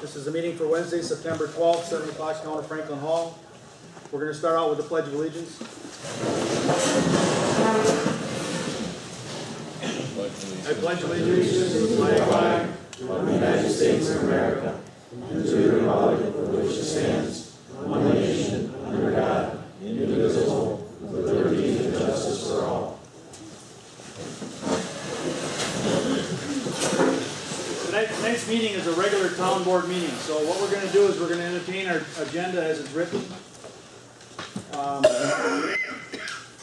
This is a meeting for Wednesday, September 12th, 7 o'clock, Town of Franklin Hall. We're going to start out with the Pledge of Allegiance. I pledge allegiance to the flag of the United States of America and to the republic for which it stands, one nation, under God, indivisible, with liberty and justice for all. Tonight's meeting is a regular town board meeting, so what we're going to do is we're going to entertain our agenda as it's written.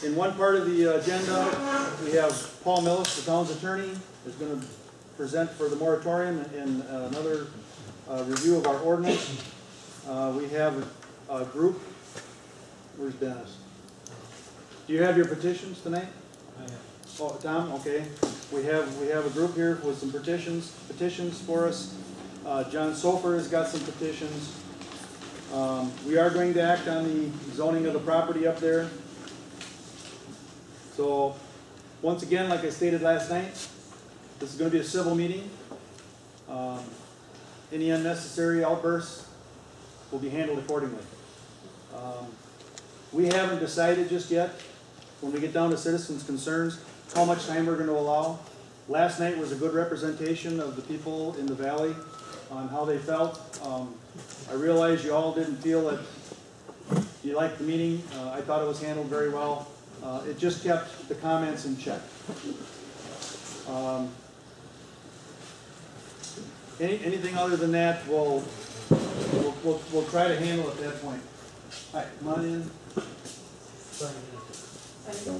In one part of the agenda, we have Paul Millis, the town's attorney, is going to present for the moratorium and another review of our ordinance. We have a group. Where's Dennis? Do you have your petitions tonight? I have. Oh, Tom, okay. We have a group here with some petitions for us. John Sofer has got some petitions. We are going to act on the zoning of the property up there. So, once again, like I stated last night, this is going to be a civil meeting. Any unnecessary outbursts will be handled accordingly. We haven't decided just yet, when we get down to citizens' concerns, how much time we're going to allow. Last night was a good representation of the people in the valley on how they felt. I realize you all didn't feel that you liked the meeting. I thought it was handled very well. It just kept the comments in check. Anything other than that, we'll try to handle at that point. All right, come on in.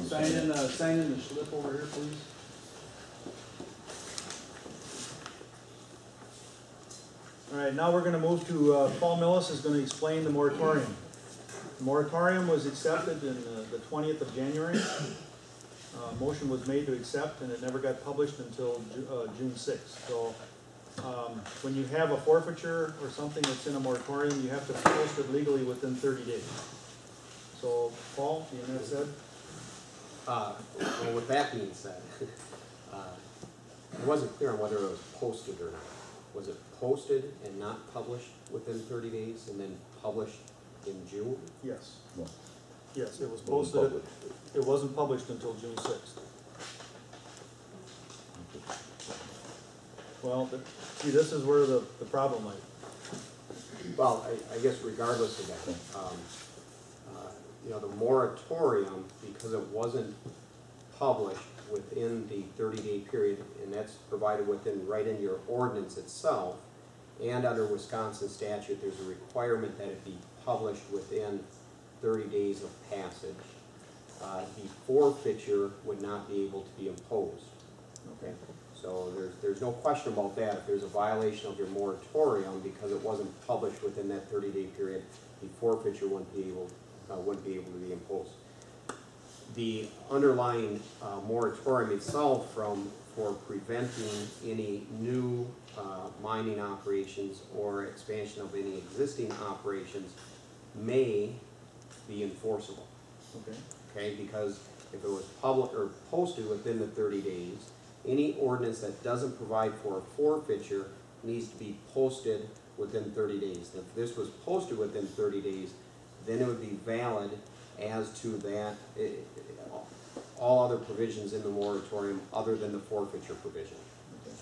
Sign in the slip over here, please. All right, now we're going to move to Paul Millis is going to explain the moratorium. The moratorium was accepted in the 20th of January. Motion was made to accept, and it never got published until June 6th. So when you have a forfeiture or something that's in a moratorium, you have to post it legally within 30 days. So, Paul, you have that said? Well, with that being said, it wasn't clear on whether it was posted or not. Was it posted and not published within 30 days and then published in June? Yes. No. Yes, it was posted. It wasn't published until June 6th. Well, see, this is where the problem lies. Well, I guess regardless of that, the moratorium, because it wasn't published within the 30-day period, and that's provided right in your ordinance itself, and under Wisconsin statute, there's a requirement that it be published within 30 days of passage. The forfeiture would not be able to be imposed. Okay. So there's no question about that. If there's a violation of your moratorium because it wasn't published within that 30-day period, the forfeiture wouldn't be able to be imposed. The underlying moratorium itself for preventing any new mining operations or expansion of any existing operations may be enforceable. Okay. Okay, because if it was public or posted within the 30 days, any ordinance that doesn't provide for a forfeiture needs to be posted within 30 days. If this was posted within 30 days, then it would be valid as to that, all other provisions in the moratorium other than the forfeiture provision. Okay.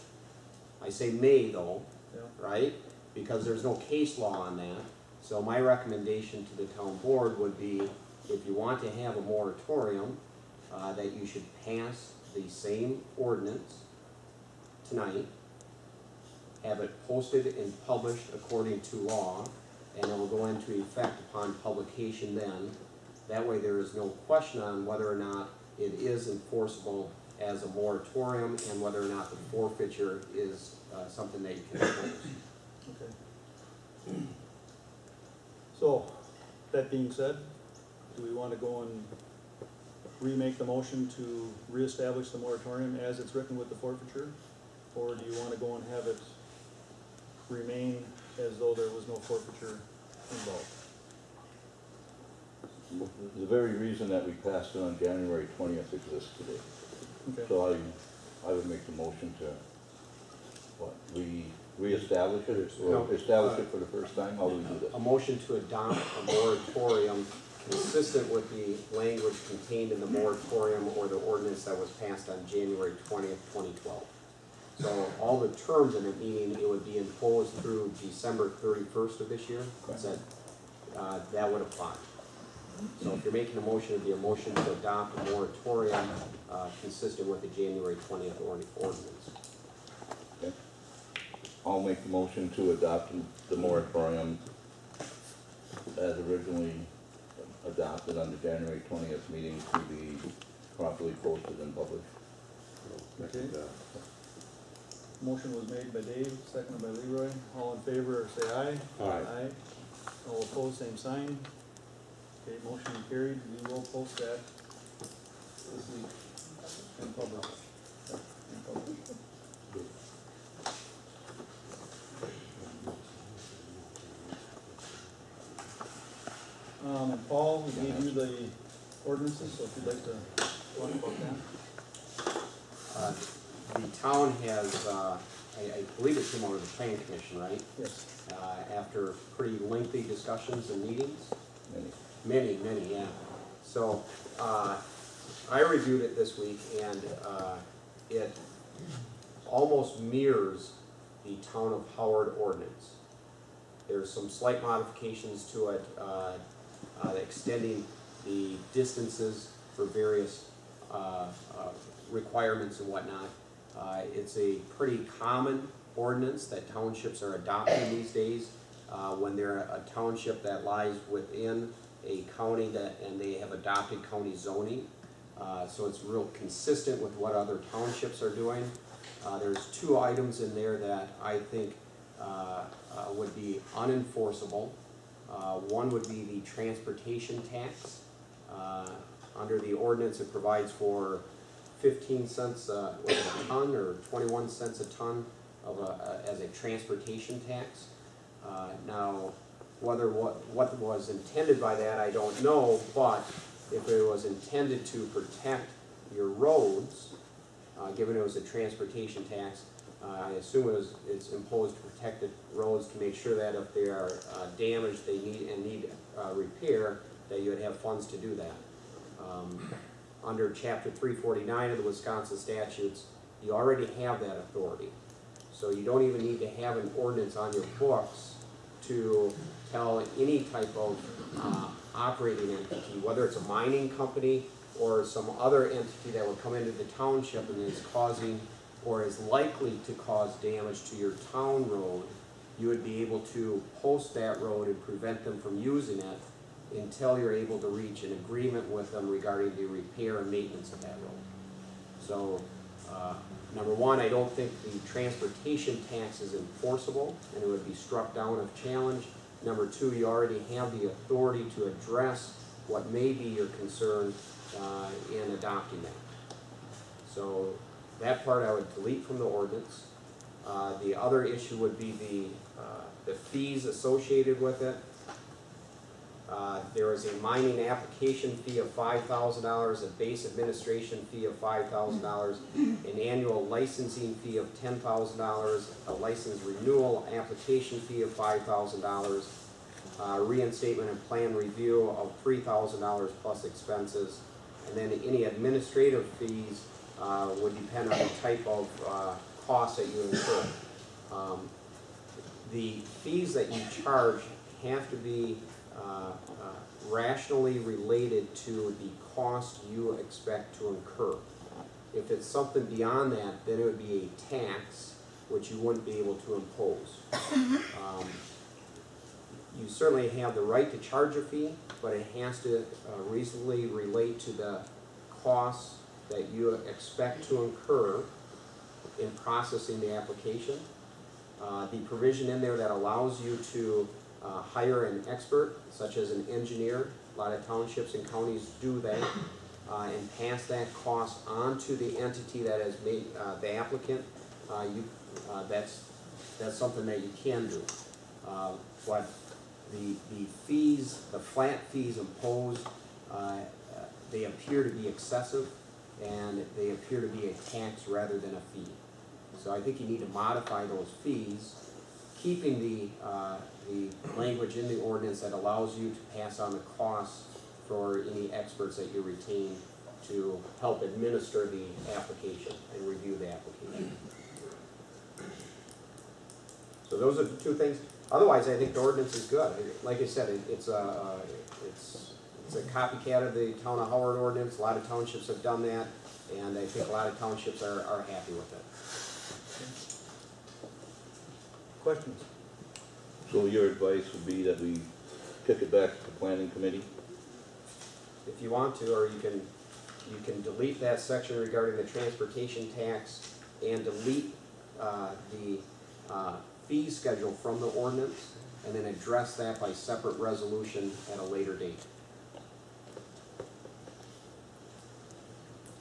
I say may though, yeah. Right? Because there's no case law on that. So my recommendation to the town board would be, if you want to have a moratorium, that you should pass the same ordinance tonight, have it posted and published according to law, and it will go into effect upon publication then. That way there is no question on whether or not it is enforceable as a moratorium and whether or not the forfeiture is something that you can impose. Okay. So, that being said, do we want to go and remake the motion to reestablish the moratorium as it's written with the forfeiture? Or do you want to go and have it remain as though there was no forfeiture involved? The very reason that we passed it on January 20th exists today. Okay. So I would make the motion to reestablish it No. or establish it for the first time? How do we do this? A motion to adopt a moratorium consistent with the language contained in the moratorium or the ordinance that was passed on January 20th, 2012. So all the terms in it, meaning it would be imposed through December 31st of this year, that would apply. So if you're making a motion, it'd be a motion to adopt a moratorium consistent with the January 20th ordinance. Okay. I'll make the motion to adopt the moratorium as originally adopted on the January 20th meeting to be properly posted and published. Okay. Motion was made by Dave, seconded by Leroy. All in favor, say aye. Aye. All opposed, same sign. Okay, motion carried. We will post that this week in public. And Paul, we gave you the ordinances, so if you'd like to talk about that. The town has, I believe it came out of the planning commission, right? Yes. After pretty lengthy discussions and meetings. Many. Many, yeah. So, I reviewed it this week and, it almost mirrors the town of Howard ordinance. There's some slight modifications to it, extending the distances for various, requirements and whatnot. It's a pretty common ordinance that townships are adopting these days, when they're a township that lies within a county and they have adopted county zoning. So it's real consistent with what other townships are doing. There's two items in there that I think would be unenforceable. One would be the transportation tax. Under the ordinance, it provides for 15 cents a ton or 21 cents a ton of as a transportation tax. Now, whether what was intended by that, I don't know, but if it was intended to protect your roads, given it was a transportation tax, I assume it's imposed to protect the roads to make sure that if they are damaged, they need repair, that you would have funds to do that. Under Chapter 349 of the Wisconsin statutes, you already have that authority. So you don't even need to have an ordinance on your books to tell any type of operating entity, whether it's a mining company or some other entity that would come into the township and is causing or is likely to cause damage to your town road, you would be able to post that road and prevent them from using it until you're able to reach an agreement with them regarding the repair and maintenance of that road. So, number one, I don't think the transportation tax is enforceable and it would be struck down if challenged. Number two, you already have the authority to address what may be your concern in adopting that. So that part I would delete from the ordinance. The other issue would be the fees associated with it. There is a mining application fee of $5,000, a base administration fee of $5,000, an annual licensing fee of $10,000, a license renewal application fee of $5,000, reinstatement and plan review of $3,000 plus expenses, and then any administrative fees would depend on the type of costs that you incur. The fees that you charge have to be rationally related to the cost you expect to incur. If it's something beyond that, then it would be a tax which you wouldn't be able to impose. You certainly have the right to charge a fee, but it has to reasonably relate to the costs that you expect to incur in processing the application. The provision in there that allows you to hire an expert, such as an engineer. A lot of townships and counties do that, and pass that cost on to the entity that has made the applicant. That's something that you can do. But the fees, the flat fees imposed, they appear to be excessive, and they appear to be a tax rather than a fee. So I think you need to modify those fees keeping the language in the ordinance that allows you to pass on the costs for any experts that you retain to help administer the application and review the application. So those are the two things. Otherwise, I think the ordinance is good. Like I said, it's a copycat of the town of Howard ordinance. A lot of townships have done that, and I think a lot of townships are happy with it. Questions? So your advice would be that we kick it back to the planning committee? If you want to, or you can delete that section regarding the transportation tax and delete the fee schedule from the ordinance, and then address that by separate resolution at a later date.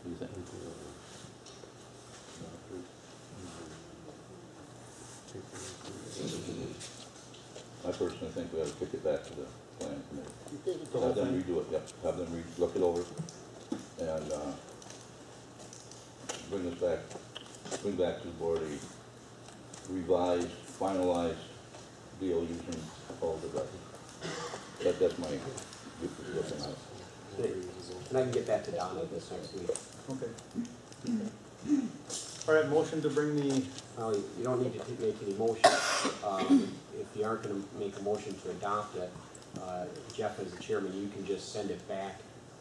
Do you think? I personally think we ought to kick it back to the planning committee. The whole Have them thing? redo it, yep, have them look it over, and, bring back to the board a revised, finalized deal using all the records. That's my looking at it. And I can get that to Donna this next week. Okay. All right, motion to bring the, Well, you don't need to make any motion. If you aren't gonna make a motion to adopt it, Jeff as the chairman, you can just send it back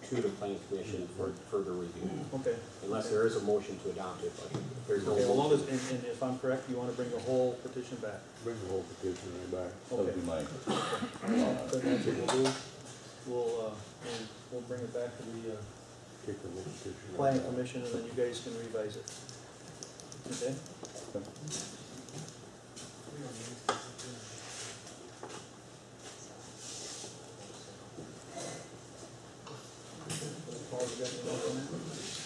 to the planning commission for further review. okay. Unless there is a motion to adopt it, but if there's no Okay, as long as, motion. and if I'm correct, you wanna bring the whole petition back? Bring the whole petition right back. That would Okay. be my, So that's what we'll do. We'll bring it back to the Kick the whole petition right planning back. commission, and then you guys can revise it. Okay? Paul, you got any notes on that?